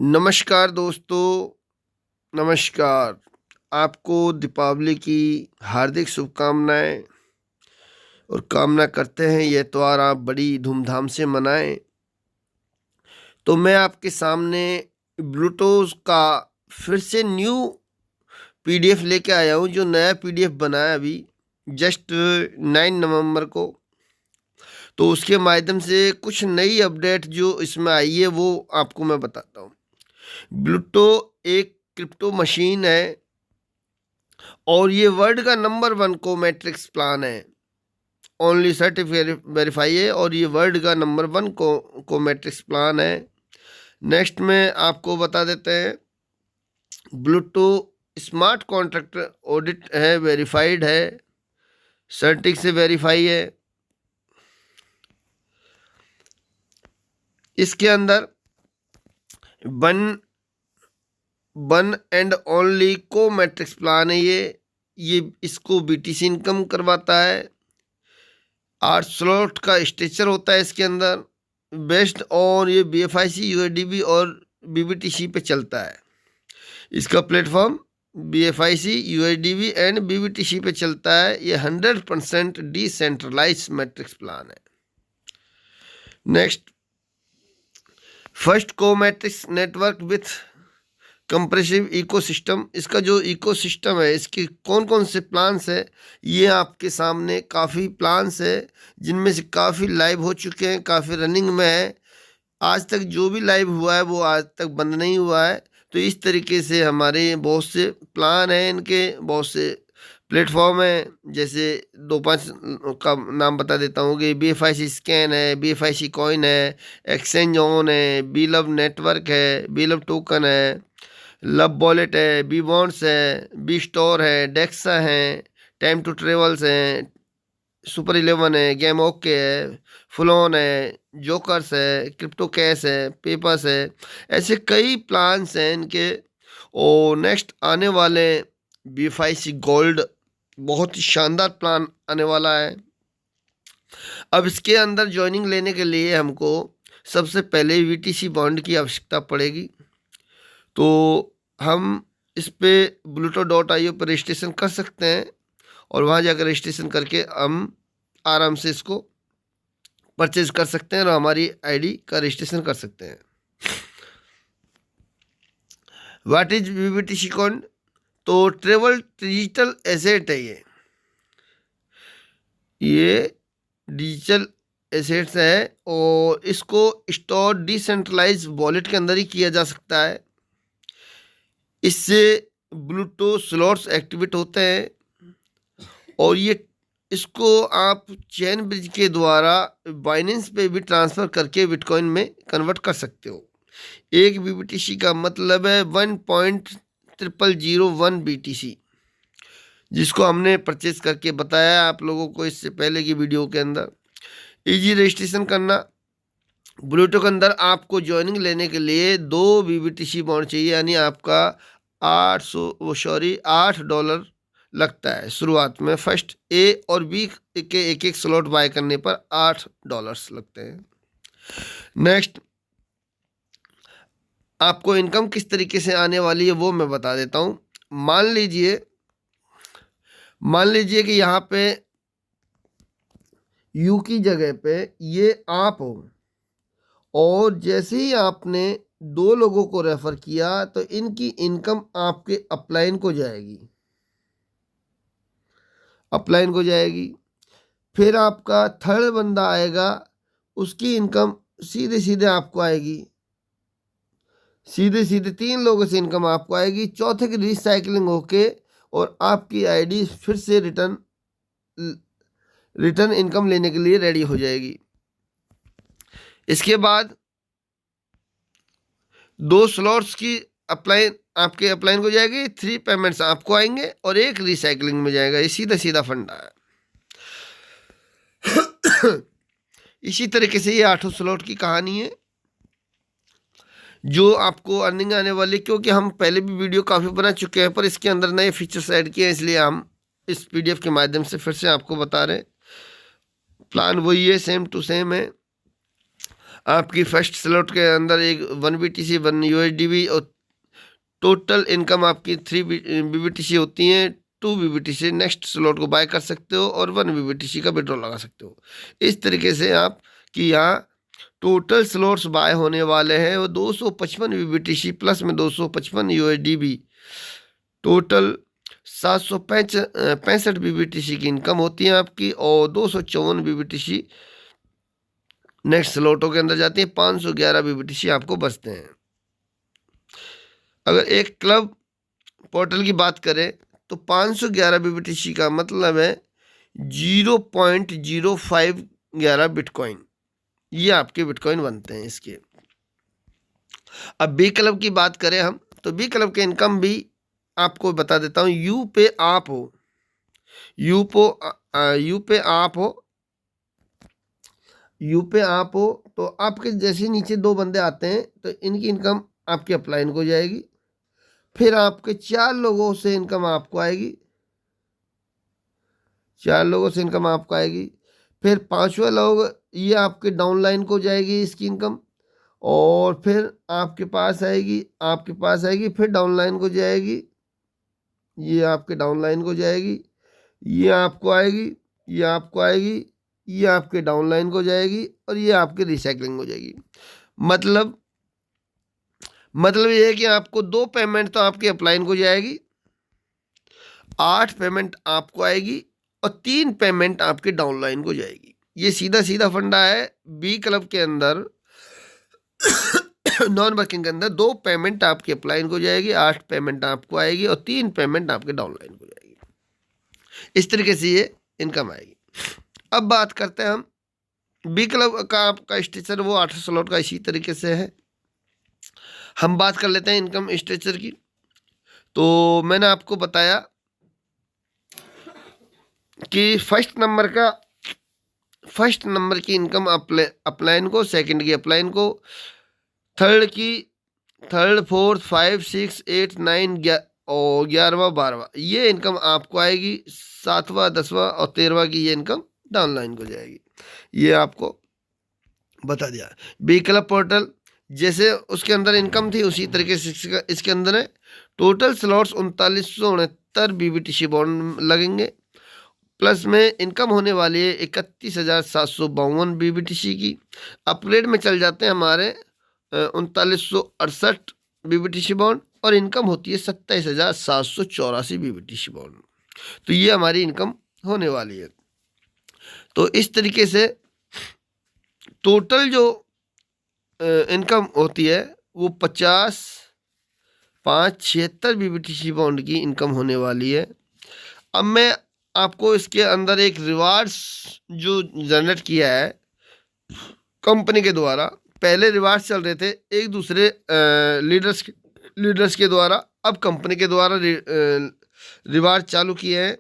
नमस्कार दोस्तों, नमस्कार। आपको दीपावली की हार्दिक शुभकामनाएँ और कामना करते हैं ये त्योहार आप बड़ी धूमधाम से मनाएँ। तो मैं आपके सामने ब्लूटूथ का फिर से न्यू पीडीएफ लेके आया हूँ, जो नया पीडीएफ बना है अभी जस्ट 9 नवंबर को। तो उसके माध्यम से कुछ नई अपडेट जो इसमें आई है वो आपको मैं बताता हूँ। ब्लूटो एक क्रिप्टो मशीन है और ये वर्ल्ड का नंबर 1 को मैट्रिक्स प्लान है। ओनली सर्टिफिकेट वेरीफाई है और ये वर्ल्ड का नंबर 1 को मैट्रिक्स प्लान है। नेक्स्ट में आपको बता देते हैं, ब्लूटो स्मार्ट कॉन्ट्रैक्ट ऑडिट है, वेरीफाइड है, सर्टिक से वेरीफाई है। इसके अंदर वन एंड ओनली को मैट्रिक्स प्लान है। ये इसको बीटीसी इनकम करवाता है। 8 स्लॉट का स्ट्रक्चर होता है इसके अंदर, बेस्ड ऑन ये BFIC USDB और BBTC पे चलता है। इसका platform BFIC USDB and BBTC पे चलता है। ये 100% डिसेंट्रलाइज मैट्रिक्स प्लान है। नेक्स्ट, फर्स्ट को matrix network with compressive ecosystem. इसका जो इकोसिस्टम है, इसके कौन कौन से प्लान्स है, ये आपके सामने काफ़ी प्लान्स है, जिनमें से काफ़ी लाइव हो चुके हैं, काफ़ी रनिंग में है। आज तक जो भी लाइव हुआ है वो आज तक बंद नहीं हुआ है। तो इस तरीके से हमारे बहुत से प्लान हैं, इनके बहुत से प्लेटफॉर्म हैं। जैसे 2-5 का नाम बता देता हूँ कि BFIC स्कैन है, BFIC कॉइन है, एक्सचेंज ऑन है, बी लव नेटवर्क है, बी लव टोकन है, लव वॉलेट है, बी बॉन्ड्स है, बी स्टोर है, डेक्सा है, टाइम टू ट्रेवल्स है, सुपर 11 है, गेम ओके है, फुलॉन है, जोकर्स है, क्रिप्टो कैश है, पेपर्स है। ऐसे कई प्लान्स हैं इनके। और नेक्स्ट आने वाले BFIC गोल्ड बहुत ही शानदार प्लान आने वाला है। अब इसके अंदर ज्वाइनिंग लेने के लिए हमको सबसे पहले VTC बॉन्ड की आवश्यकता पड़ेगी। तो हम इस पे bluto.io पर रजिस्ट्रेशन कर सकते हैं और वहाँ जाकर रजिस्ट्रेशन करके हम आराम से इसको परचेज कर सकते हैं और हमारी आईडी का रजिस्ट्रेशन कर सकते हैं। What is BBTC coin? तो ट्रेवल डिजिटल एसेट है। ये डिजिटल एसेट्स है और इसको स्टोर डिसेंट्रलाइज वॉलेट के अंदर ही किया जा सकता है। इससे ब्लूटूथ स्लॉट्स एक्टिवेट होते हैं और इसको आप चेन ब्रिज के द्वारा बाइनेंस पे भी ट्रांसफ़र करके बिटकॉइन में कन्वर्ट कर सकते हो। एक BBTC का मतलब है 1.0001 BTC, जिसको हमने परचेज करके बताया आप लोगों को इससे पहले की वीडियो के अंदर। इजी रजिस्ट्रेशन करना। ब्लूटूथ के अंदर आपको ज्वाइनिंग लेने के लिए 2 BBTC बॉन्ड चाहिए, यानी आपका $8 लगता है शुरुआत में। फर्स्ट A और B के एक स्लॉट बाय करने पर $8 लगते हैं। नेक्स्ट, आपको इनकम किस तरीके से आने वाली है वो मैं बता देता हूँ। मान लीजिए कि यहाँ पे यू की जगह पे ये आप हो और जैसे ही आपने 2 लोगों को रेफर किया तो इनकी इनकम आपके अपलाइन को जाएगी। फिर आपका थर्ड बंदा आएगा, उसकी इनकम सीधे आपको आएगी। सीधे 3 लोगों से इनकम आपको आएगी। चौथे की रिसाइकलिंग होके और आपकी आईडी फिर से रिटर्न इनकम लेने के लिए रेडी हो जाएगी। इसके बाद 2 स्लॉट्स की आपके अपलाइन को जाएगी, 3 पेमेंट्स आपको आएंगे और 1 रिसाइकलिंग में जाएगा। ये सीधा फंडा है। इसी तरीके से ये 8 स्लॉट की कहानी है जो आपको अर्निंग आने वाली, क्योंकि हम पहले भी वीडियो काफ़ी बना चुके हैं पर इसके अंदर नए फीचर्स ऐड किए हैं, इसलिए हम इस PDF के माध्यम से फिर से आपको बता रहे हैं। प्लान वही है, सेम टू सेम है। आपकी फर्स्ट स्लॉट के अंदर एक 1 BTC 1 USDB और टोटल इनकम आपकी 3 BBTC होती हैं। 2 BBTC नेक्स्ट स्लॉट को बाय कर सकते हो और 1 BBTC का विड्रॉ लगा सकते हो। इस तरीके से आप कि यहाँ टोटल स्लॉट्स बाय होने वाले हैं वो 255 BBTC प्लस में 255 USDB, टोटल 765 BBTC की इनकम होती है आपकी और 254 BBTC नेक्स्ट स्लॉटों के अंदर जाती है। 511 BBTC आपको बचते हैं। अगर एक क्लब पोर्टल की बात करें तो 511 BBTC का मतलब है 0.0511 बिटकॉइन, ये आपके बिटकॉइन बनते हैं इसके। अब बी क्लब की बात करें हम तो बी क्लब के इनकम भी आपको बता देता हूँ। यू पे आप हो तो आपके जैसे नीचे 2 बंदे आते हैं तो इनकी इनकम आपके अपलाइन को जाएगी। फिर आपके 4 लोगों से इनकम आपको आएगी, 4 लोगों से इनकम आपको आएगी। फिर 5वां लोग, ये आपके डाउनलाइन को जाएगी इसकी इनकम, और फिर आपके पास आएगी, फिर डाउनलाइन को जाएगी, ये आपके डाउनलाइन को जाएगी, ये आपको आएगी, ये आपको आएगी, ये आपके डाउनलाइन को जाएगी और ये आपके रिसाइकलिंग हो जाएगी। मतलब ये है कि आपको 2 पेमेंट तो आपके अपलाइन को जाएगी, 8 पेमेंट आपको आएगी और 3 पेमेंट आपके डाउनलाइन को जाएगी। ये सीधा सीधा फंडा है। बी क्लब के अंदर नॉन वर्किंग के अंदर 2 पेमेंट आपके अपलाइन को जाएगी, 8 पेमेंट आपको आएगी और 3 पेमेंट आपके डाउनलाइन को जाएगी। इस तरीके से ये इनकम आएगी। अब बात करते हैं हम बी क्लब का आपका स्ट्रक्चर, वो 8 स्लॉट का इसी तरीके से है। हम बात कर लेते हैं इनकम स्ट्रक्चर की। तो मैंने आपको बताया कि फर्स्ट नंबर की इनकम अपलाइन को, सेकंड की अपलाइन को, थर्ड, 4th 5 6 8 9 और 11वां 12वां ये इनकम आपको आएगी। 7वां 10वां और 13वां की ये इनकम डाउनलाइन को जाएगी। ये आपको बता दिया। बी क्लब पोर्टल जैसे उसके अंदर इनकम थी उसी तरीके से इसके अंदर है। टोटल स्लॉट्स 3969 BBTC बॉन्ड लगेंगे, प्लस में इनकम होने वाली है 31,752 BBTC की। अपग्रेड में चल जाते हैं हमारे 3968 BBTC बॉन्ड और इनकम होती है 27,784 BBTC बॉन्ड। तो ये हमारी इनकम होने वाली है। तो इस तरीके से टोटल जो इनकम होती है वो 50,576 BBTC बॉन्ड की इनकम होने वाली है। अब मैं आपको इसके अंदर एक रिवार्ड्स जो जनरेट किया है कंपनी के द्वारा, पहले रिवार्ड्स चल रहे थे एक दूसरे लीडर्स के द्वारा, अब कंपनी के द्वारा रिवार्ड चालू किए हैं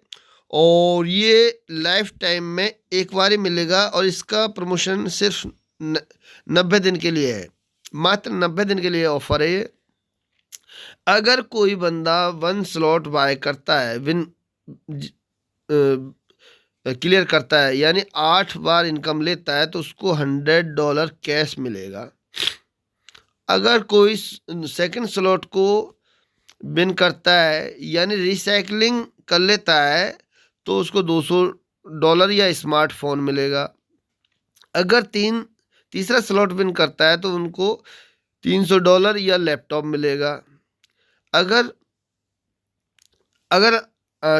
और ये लाइफ टाइम में एक बार ही मिलेगा और इसका प्रमोशन सिर्फ 90 दिन के लिए है, मात्र 90 दिन के लिए ऑफर है ये। अगर कोई बंदा 1 स्लॉट बाय करता है, क्लियर करता है, यानी 8 बार इनकम लेता है, तो उसको $100 कैश मिलेगा। अगर कोई सेकंड स्लॉट को विन करता है यानी रिसाइकलिंग कर लेता है तो उसको $200 या स्मार्टफोन मिलेगा। अगर तीसरा स्लॉट विन करता है तो उनको $300 या लैपटॉप मिलेगा। अगर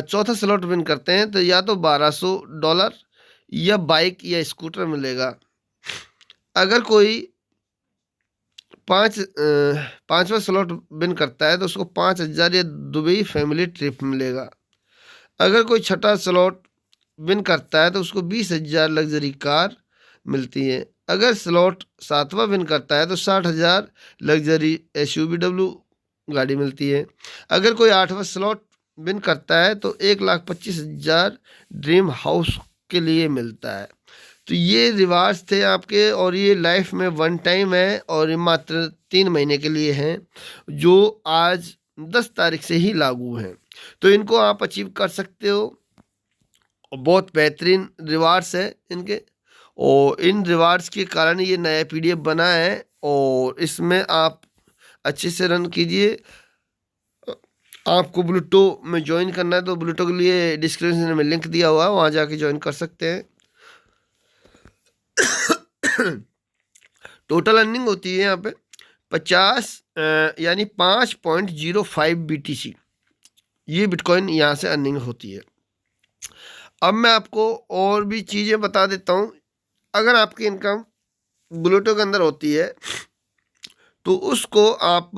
चौथा स्लॉट विन करते हैं तो या तो $1200 या बाइक या स्कूटर मिलेगा। अगर कोई पांचवा स्लॉट विन करता है तो उसको 5,000 या दुबई फैमिली ट्रिप मिलेगा। अगर कोई छठा स्लॉट विन करता है तो उसको 20,000 लग्जरी कार मिलती है। अगर स्लॉट 7वां विन करता है तो 60,000 लग्जरी SUV गाड़ी मिलती है। अगर कोई 8वां स्लॉट विन करता है तो 1,25,000 ड्रीम हाउस के लिए मिलता है। तो ये रिवार्ड्स थे आपके और ये लाइफ में 1 टाइम है और ये मात्र 3 महीने के लिए हैं जो आज 10 तारीख से ही लागू हैं। तो इनको आप अचीव कर सकते हो। बहुत बेहतरीन रिवार्ड्स है इनके और इन रिवार्ड्स के कारण ये नया PDF बना है और इसमें आप अच्छे से रन कीजिए। आपको ब्लूटो में ज्वाइन करना है तो ब्लूटो के लिए डिस्क्रिप्शन में लिंक दिया हुआ है, वहाँ जाके ज्वाइन कर सकते हैं। टोटल अर्निंग होती है यहाँ पे 50 यानी 5.05 BTC, ये बिटकॉइन यहाँ से अर्निंग होती है। अब मैं आपको और भी चीज़ें बता देता हूँ। अगर आपकी इनकम ब्लूटो के अंदर होती है तो उसको आप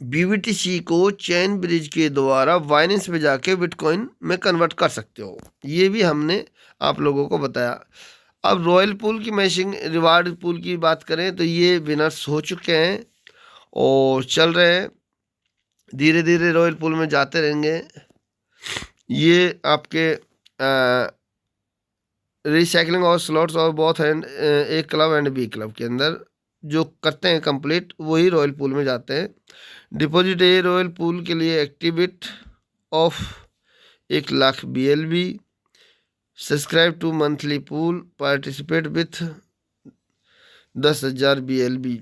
BBTC को चेन ब्रिज के द्वारा बाइनेंस पे जाके बिटकॉइन में कन्वर्ट कर सकते हो, ये भी हमने आप लोगों को बताया। अब रॉयल पूल की मैचिंग रिवार्ड पूल की बात करें तो ये विनर्स हो चुके हैं और चल रहे हैं, धीरे धीरे रॉयल पूल में जाते रहेंगे। ये आपके रिसाइकलिंग और स्लॉट्स और बहुत हैं, A club and B club के अंदर जो करते हैं कंप्लीट वही रॉयल पूल में जाते हैं। डिपॉजिट ए रॉयल पूल के लिए activate of 1 lakh BLB, subscribe to monthly pool, participate with 10,000 BLB।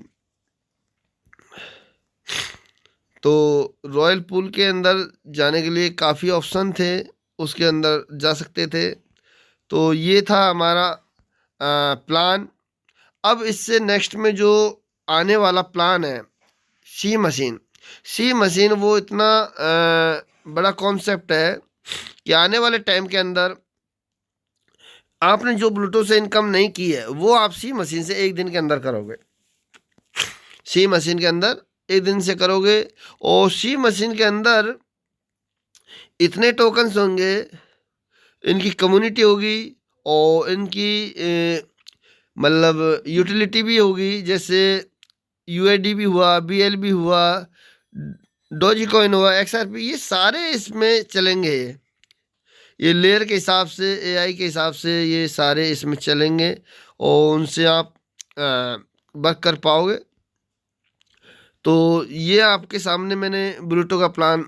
तो रॉयल पूल के अंदर जाने के लिए काफ़ी ऑप्शन थे, उसके अंदर जा सकते थे। तो ये था हमारा प्लान। अब इससे नेक्स्ट में जो आने वाला प्लान है सी मशीन वो इतना बड़ा कॉन्सेप्ट है कि आने वाले टाइम के अंदर आपने जो ब्लूटूथ से इनकम नहीं की है वो आप सी मशीन से एक दिन के अंदर करोगे, सी मशीन के अंदर एक दिन से करोगे। और सी मशीन के अंदर इतने टोकन्स होंगे, इनकी कम्युनिटी होगी और इनकी मतलब यूटिलिटी भी होगी, जैसे UID भी हुआ, BLB हुआ, डोजी कॉइन हुआ, XRP, ये सारे इसमें चलेंगे। ये लेयर के हिसाब से, AI के हिसाब से ये सारे इसमें चलेंगे और उनसे आप वर्क कर पाओगे। तो ये आपके सामने मैंने ब्लूटो का प्लान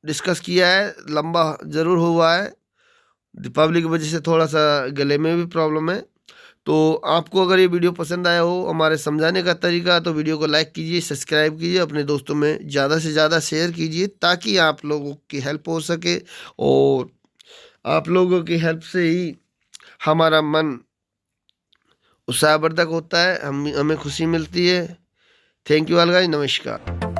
डिस्कस किया है, लंबा ज़रूर हुआ है, दीपावली की वजह से थोड़ा सा गले में भी प्रॉब्लम है। तो आपको अगर ये वीडियो पसंद आया हो हमारे समझाने का तरीका, तो वीडियो को लाइक कीजिए, सब्सक्राइब कीजिए, अपने दोस्तों में ज़्यादा से ज़्यादा शेयर कीजिए ताकि आप लोगों की हेल्प हो सके। और आप लोगों की हेल्प से ही हमारा मन उत्साहवर्धक होता है, हमें खुशी मिलती है। थैंक यू ऑल गाइस, नमस्कार।